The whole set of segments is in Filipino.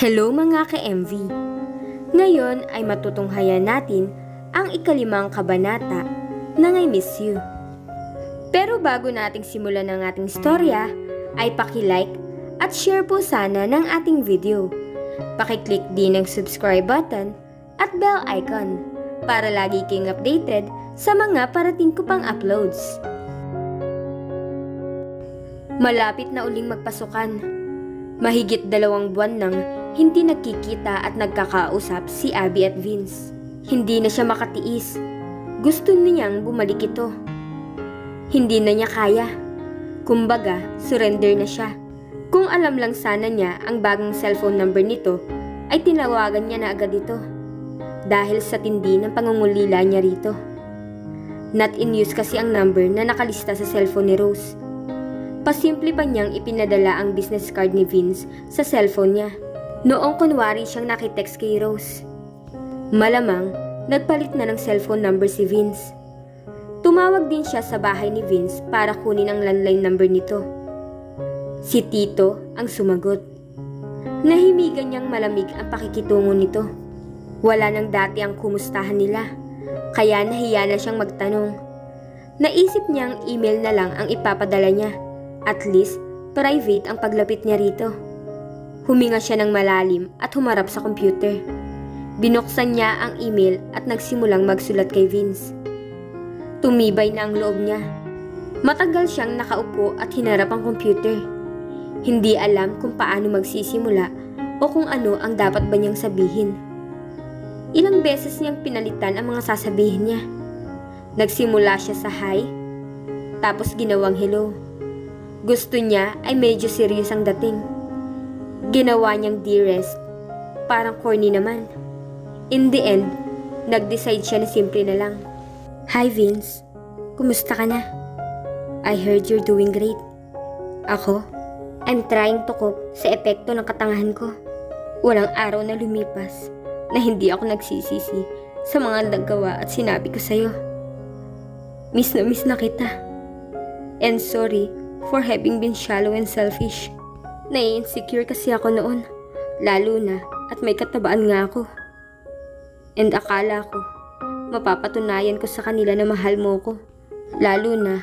Hello mga ka-MV! Ngayon ay matutunghayan natin ang ikalimang kabanata ng I Miss You. Pero bago nating simulan ang ating istorya, ay paki-like at share po sana ng ating video. Paki-click din ang subscribe button at bell icon para lagi kayong updated sa mga parating ko pang uploads. Malapit na uling magpasukan. Mahigit 2 buwan nang hindi nagkikita at nagkakausap si Abby at Vince. Hindi na siya makatiis. Gusto niyang bumalik ito. Hindi na niya kaya. Kumbaga, surrender na siya. Kung alam lang sana niya ang bagong cellphone number nito, ay tinawagan niya na agad ito. Dahil sa tindi ng pangungulila niya rito. Not in use kasi ang number na nakalista sa cellphone ni Rose. Pasimple pa niyang ipinadala ang business card ni Vince sa cellphone niya. Noong kunwari siyang nakitext kay Rose. Malamang, nagpalit na ng cellphone number si Vince. Tumawag din siya sa bahay ni Vince para kunin ang landline number nito. Si Tito ang sumagot. Nahimigan niyang malamig ang pakikitungo nito. Wala nang dati ang kumustahan nila, kaya nahiya na siyang magtanong. Naisip niyang email na lang ang ipapadala niya. At least, private ang paglapit niya rito. Huminga siya ng malalim at humarap sa computer. Binuksan niya ang email at nagsimulang magsulat kay Vince. Tumibay na ang loob niya. Matagal siyang nakaupo at hinarap ang computer. Hindi alam kung paano magsisimula o kung ano ang dapat ba niyang sabihin. Ilang beses niyang pinalitan ang mga sasabihin niya. Nagsimula siya sa hi, tapos ginawang hello. Gusto niya ay medyo serious ang dating. Ginawa niyang dearest. Parang corny naman. In the end, nag-decide siya na simple na lang. Hi Vince, kumusta ka na? I heard you're doing great. Ako, I'm trying to cope sa epekto ng katangahan ko. Walang araw na lumipas na hindi ako nagsisisi sa mga nagawa at sinabi ko sa'yo. Miss na kita. And sorry for having been shallow and selfish. Nai-insecure kasi ako noon, lalo na at may katabaan nga ako. And akala ko, mapapatunayan ko sa kanila na mahal mo ko, lalo na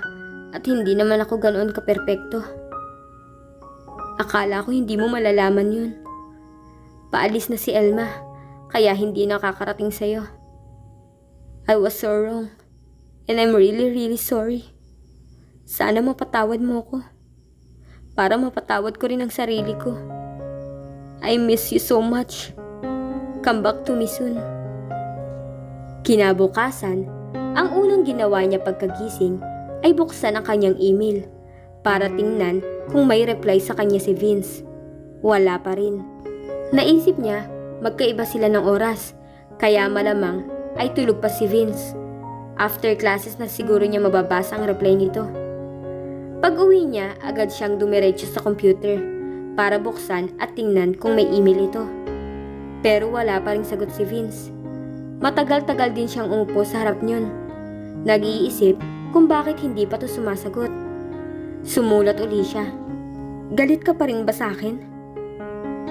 at hindi naman ako ganoon kaperpekto. Akala ko hindi mo malalaman yun. Paalis na si Elma, kaya hindi nakakarating sa'yo. I was so wrong, and I'm really sorry. Sana mapatawad mo ko. Para mapatawad ko rin ang sarili ko. I miss you so much. Come back to me soon. Kinabukasan, ang unang ginawa niya pagkagising ay buksan ang kanyang email para tingnan kung may reply sa kanya si Vince. Wala pa rin. Naisip niya magkaiba sila ng oras, kaya malamang ay tulog pa si Vince. After classes na siguro niya mababasa ang reply nito. Pag-uwi niya, agad siyang dumiretso sa computer para buksan at tingnan kung may email ito. Pero wala pa ring sagot si Vince. Matagal-tagal din siyang umupo sa harap niyon. Nag-iisip kung bakit hindi pa to sumasagot. Sumulat uli siya. Galit ka pa rin ba sa akin?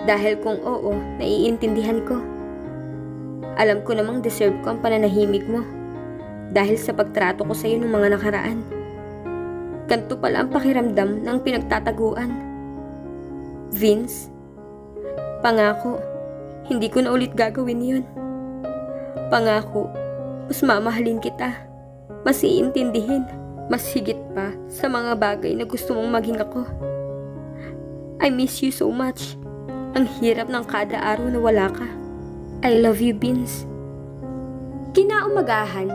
Dahil kung oo, naiintindihan ko. Alam ko namang deserve ko ang pananahimik mo dahil sa pagtrato ko sa iyo ng mga nakaraan. Ganto pala ang pakiramdam ng pinagtataguan. Vince, pangako, hindi ko na ulit gagawin yun. Pangako, mas mamahalin kita, mas iintindihin, mas higit pa sa mga bagay na gusto mong maging ako. I miss you so much. Ang hirap ng kada araw na wala ka. I love you, Vince. Kinaumagahan,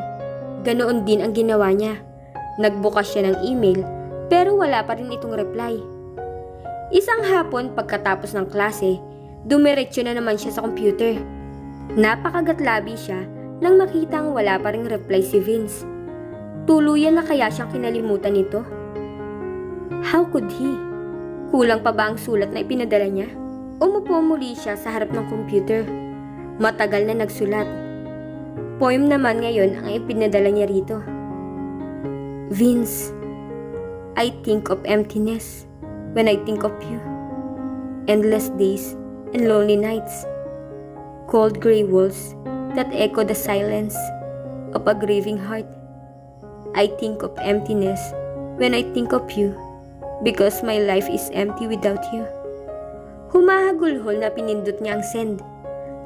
ganoon din ang ginawa niya. Nagbukas siya ng email pero wala pa rin itong reply. Isang hapon pagkatapos ng klase, dumiretso na naman siya sa computer. Napakagatlabi siya nang makitang wala pa ring reply si Vince. Tuluyan na kaya siyang kinalimutan nito? How could he? Kulang pa ba ang sulat na ipinadala niya? Umupo muli siya sa harap ng computer. Matagal na nagsulat. Poem naman ngayon ang ipinadala niya rito. Vince, I think of emptiness when I think of you. Endless days and lonely nights. Cold gray walls that echo the silence of a grieving heart. I think of emptiness when I think of you, because my life is empty without you. Humahagulhol na pinindot niya ang send.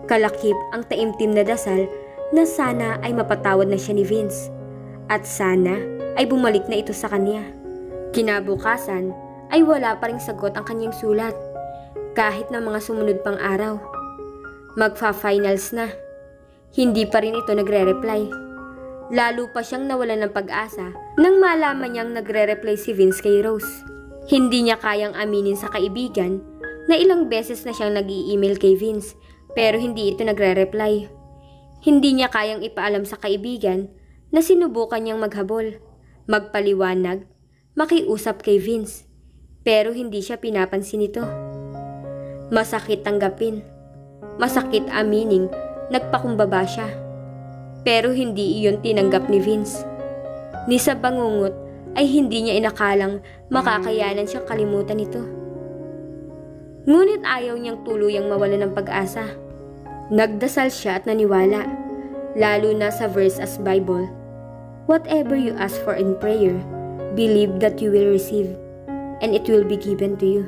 Kalakip ang taimtim na dasal na sana ay mapatawad na siya ni Vince. At sana ay bumalik na ito sa kanya. Kinabukasan ay wala pa ring sagot ang kanyang sulat. Kahit na mga sumunod pang araw. Magfa-finals na. Hindi pa rin ito nagre-reply. Lalo pa siyang nawalan ng pag-asa nang malaman niyang nagre-reply si Vince kay Rose. Hindi niya kayang aminin sa kaibigan na ilang beses na siyang nag-i-email kay Vince pero hindi ito nagre-reply. Hindi niya kayang ipaalam sa kaibigan na sinubukan niyang maghabol, magpaliwanag, makiusap kay Vince pero hindi siya pinapansin nito. Masakit tanggapin, masakit aminin, nagpakumbaba siya. Pero hindi iyon tinanggap ni Vince. Ni sa bangungot ay hindi niya inakalang makakayanan siyang kalimutan ito. Ngunit ayaw niyang tuluyang mawalan ng pag-asa. Nagdasal siya at naniwala, lalo na sa verse as Bible. Whatever you ask for in prayer, believe that you will receive, and it will be given to you.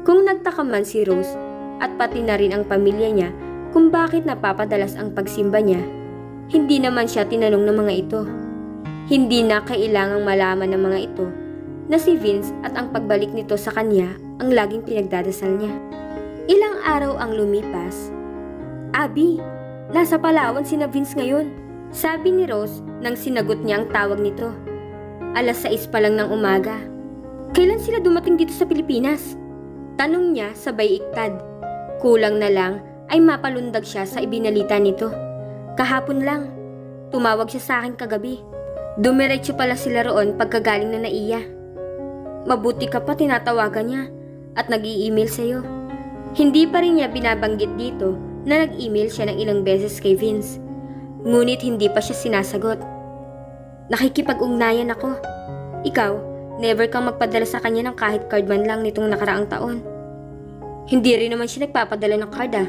Kung nagtaka man si Rose at pati na rin ang pamilya niya kung bakit napapadalas ang pagsimba niya, hindi naman siya tinanong ng mga ito. Hindi na kailangang malaman ng mga ito na si Vince at ang pagbalik nito sa kanya ang laging pinagdadasal niya. Ilang araw ang lumipas. Abby, nasa Palawan sina Vince ngayon, sabi ni Rose nang sinagot niya ang tawag nito. 6:00 pa lang ng umaga. Kailan sila dumating dito sa Pilipinas? Tanong niya sabay iktad. Kulang na lang ay mapalundag siya sa ibinalita nito. Kahapon lang, tumawag siya sa akin kagabi. Dumiretso pala sila roon pagkagaling na Naiya. Mabuti ka pa tinatawagan niya at nag-i-email sa'yo. Hindi pa rin niya binabanggit dito na nag-email siya ng ilang beses kay Vince. Ngunit hindi pa siya sinasagot. Nakikipag-ugnayan ako. Ikaw, never kang magpadala sa kanya ng kahit card man lang nitong nakaraang taon. Hindi rin naman siya nagpapadala ng card ah.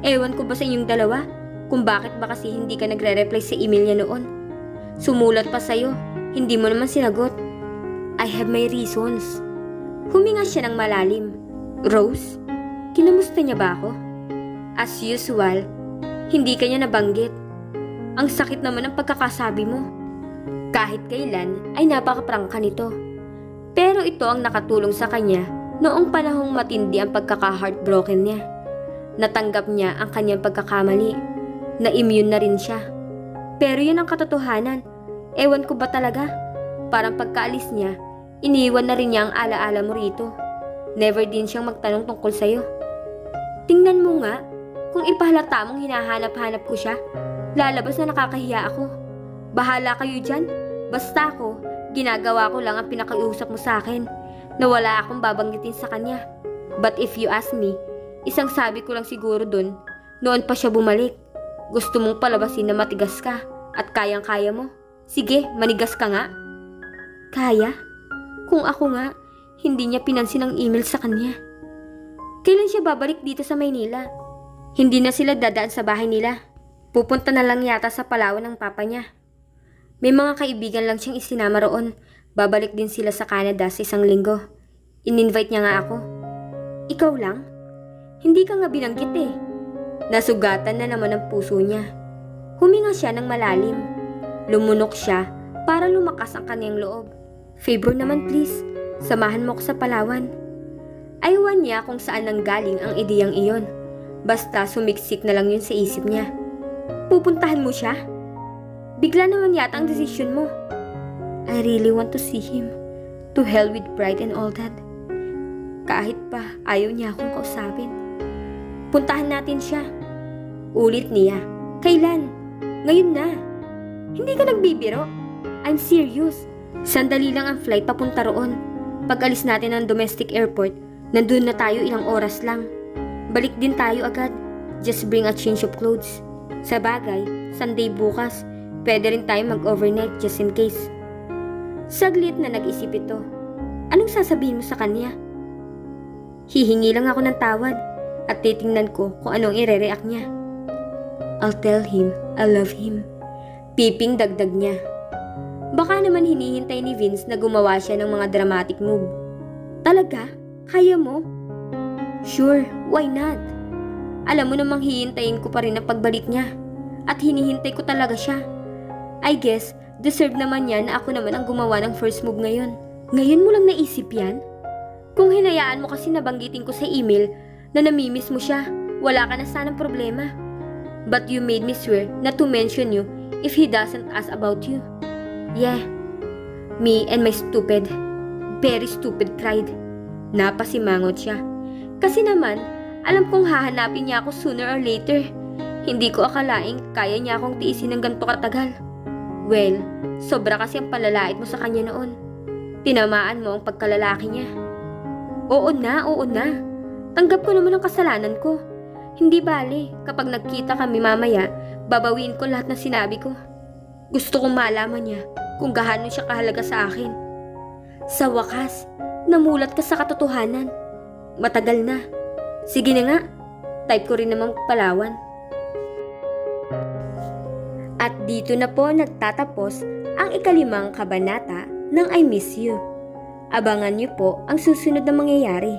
Ewan ko ba sa inyong dalawa kung bakit ba kasi hindi ka nagre-reply sa email niya noon. Sumulat pa sa'yo, hindi mo naman sinagot. I have my reasons. Huminga siya ng malalim. Rose, kinamusta niya ba ako? As usual, hindi kanya nabanggit. Ang sakit naman ng pagkakasabi mo. Kahit kailan ay napakaprangka nito. Pero ito ang nakatulong sa kanya noong panahong matindi ang pagkaka-heartbroken niya. Natanggap niya ang kanyang pagkakamali. Na-immune na rin siya. Pero yun ang katotohanan. Ewan ko ba talaga? Parang pagkaalis niya, iniwan na rin niya ang alaala mo rito. Never din siyang magtanong tungkol sa'yo. Tingnan mo nga, kung ipahalata mong hinahanap-hanap ko siya, lalabas na nakakahiya ako. Bahala kayo dyan. Basta ako, ginagawa ko lang ang pinakausap mo sa akin, na wala akong babanggitin sa kanya. But if you ask me, isang sabi ko lang siguro dun, noon pa siya bumalik. Gusto mong palabasin na matigas ka at kayang-kaya mo. Sige, manigas ka nga. Kaya? Kung ako nga, hindi niya pinansin ang email sa kanya. Kailan siya babalik dito sa Maynila? Hindi na sila dadaan sa bahay nila. Pupunta na lang yata sa Palawan ng papa niya. May mga kaibigan lang siyang isinama roon. Babalik din sila sa Canada sa 1 linggo. In-invite niya nga ako. Ikaw lang? Hindi ka nga binanggit eh. Nasugatan na naman ang puso niya. Huminga siya ng malalim. Lumunok siya para lumakas ang kanyang loob. Favor naman please, samahan mo ko sa Palawan. Aywan niya kung saan nanggaling ang ideyang iyon. Basta sumiksik na lang yun sa isip niya. Pupuntahan mo siya? Bigla naman yata ang desisyon mo. I really want to see him. To hell with pride and all that. Kahit pa ayaw niya akong kausapin. Puntahan natin siya. Ulit niya. Kailan? Ngayon na. Hindi ka nagbibiro. I'm serious. Sandali lang ang flight papunta roon. Pag alis natin ng domestic airport, nandun na tayo ilang oras lang. Balik din tayo agad. Just bring a change of clothes. Sa bagay, Sunday bukas, pwede rin tayo mag-overnight just in case. Saglit na nag-isip ito. Anong sasabihin mo sa kanya? Hihingi lang ako ng tawad. at titingnan ko kung anong ire-react niya. I'll tell him I love him. Piping dagdag niya. Baka naman hinihintay ni Vince na gumawa siya ng mga dramatic move. Talaga? Kaya mo? Sure, why not? Alam mo namang hihintayin ko pa rin ang pagbalik niya. At hinihintay ko talaga siya. I guess, deserve naman niya na ako naman ang gumawa ng first move ngayon. Ngayon mo lang naisip yan? Kung hinayaan mo kasi nabanggitin ko sa email na namimiss mo siya, wala ka na sanang problema. But you made me swear not to mention you if he doesn't ask about you. Yeah, me and my stupid, very stupid pride. Napasimangot siya. Kasi naman, alam kong hahanapin niya ako sooner or later. Hindi ko akalaing kaya niya akong tiisin ng ganito katagal. Well, sobra kasi ang palalait mo sa kanya noon. Tinamaan mo ang pagkalalaki niya. Oo na. Tanggap ko naman ang kasalanan ko. Hindi bale, kapag nagkita kami mamaya, babawiin ko lahat ng sinabi ko. Gusto kong malaman niya kung gaano siya kahalaga sa akin. Sa wakas, namulat ka sa katotohanan. Matagal na. Sige na nga, type ko rin namang palawan. At dito na po nagtatapos ang ikalimang kabanata ng I Miss You. Abangan niyo po ang susunod na mangyayari.